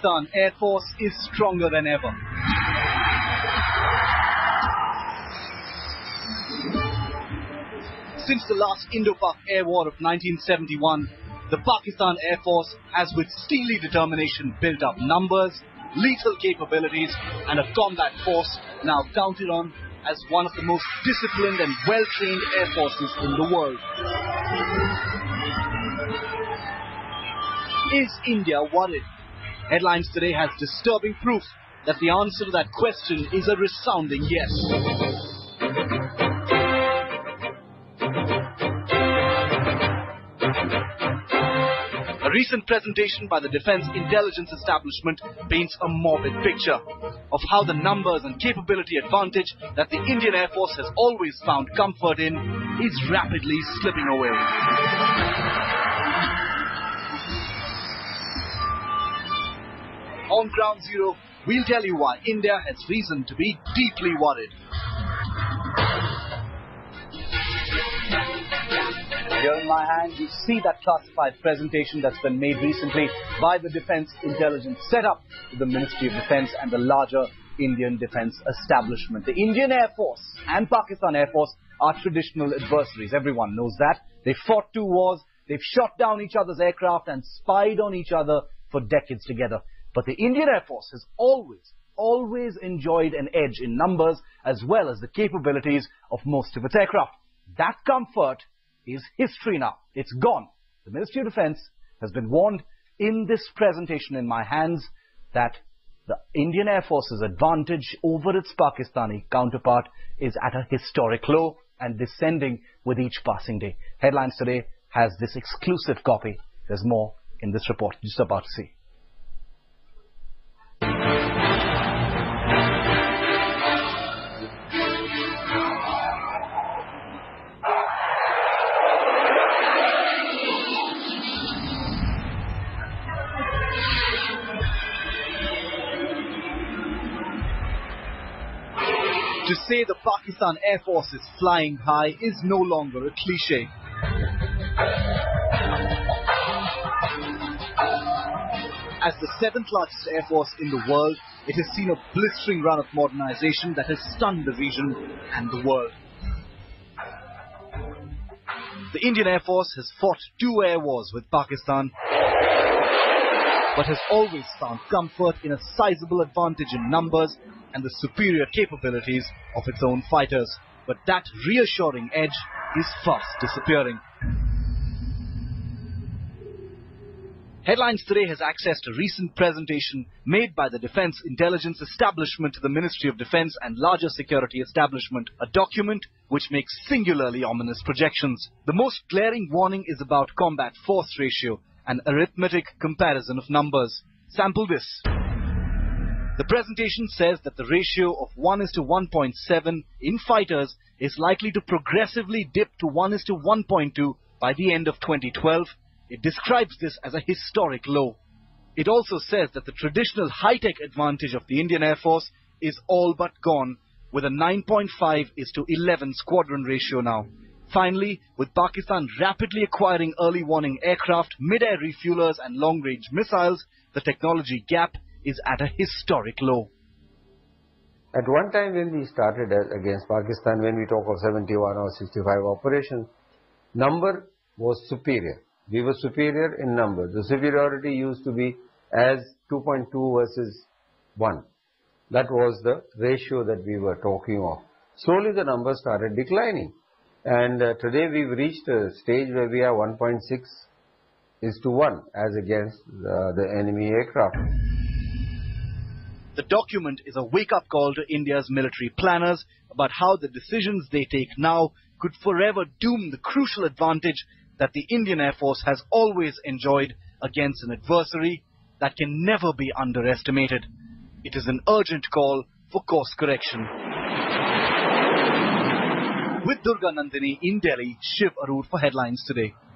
Pakistan Air Force is stronger than ever. Since the last Indo-Pak Air War of 1971, the Pakistan Air Force has with steely determination built up numbers, lethal capabilities and a combat force now counted on as one of the most disciplined and well-trained air forces in the world. Is India worried? Headlines Today has disturbing proof that the answer to that question is a resounding yes. A recent presentation by the Defense Intelligence Establishment paints a morbid picture of how the numbers and capability advantage that the Indian Air Force has always found comfort in is rapidly slipping away. On Ground Zero, we'll tell you why India has reason to be deeply worried. Here in my hand, you see that classified presentation that's been made recently by the Defense Intelligence Setup to the Ministry of Defense and the larger Indian Defense Establishment. The Indian Air Force and Pakistan Air Force are traditional adversaries. Everyone knows that. They've fought 2 wars, they've shot down each other's aircraft and spied on each other for decades together. But the Indian Air Force has always enjoyed an edge in numbers as well as the capabilities of most of its aircraft. That comfort is history now. It's gone. The Ministry of Defense has been warned in this presentation in my hands that the Indian Air Force's advantage over its Pakistani counterpart is at a historic low and descending with each passing day. Headlines Today has this exclusive copy. There's more in this report you're just about to see. To say the Pakistan Air Force is flying high is no longer a cliche. As the 7th largest air force in the world, it has seen a blistering run of modernization that has stunned the region and the world. The Indian Air Force has fought 2 air wars with Pakistan, but has always found comfort in a sizable advantage in numbers and the superior capabilities of its own fighters. But that reassuring edge is fast disappearing. Headlines Today has accessed a recent presentation made by the Defense Intelligence Establishment to the Ministry of Defense and larger security establishment, a document which makes singularly ominous projections. The most glaring warning is about combat force ratio, an arithmetic comparison of numbers. Sample this. The presentation says that the ratio of 1:1.7 in fighters is likely to progressively dip to 1:1.2 by the end of 2012. It describes this as a historic low. It also says that the traditional high-tech advantage of the Indian Air Force is all but gone, with a 9.5:11 squadron ratio now. Finally, with Pakistan rapidly acquiring early warning aircraft, mid-air refuelers and long-range missiles, the technology gap is at a historic low. At one time when we started against Pakistan, when we talk of 71 or 65 operations, number was superior. We were superior in number. The superiority used to be as 2.2 versus 1. That was the ratio that we were talking of. Slowly the numbers started declining. And today we've reached a stage where we are 1.6:1 as against the enemy aircraft. The document is a wake-up call to India's military planners about how the decisions they take now could forever doom the crucial advantage that the Indian Air Force has always enjoyed against an adversary that can never be underestimated. It is an urgent call for course correction. With Durga Nandini in Delhi, Shiv Arur for Headlines Today.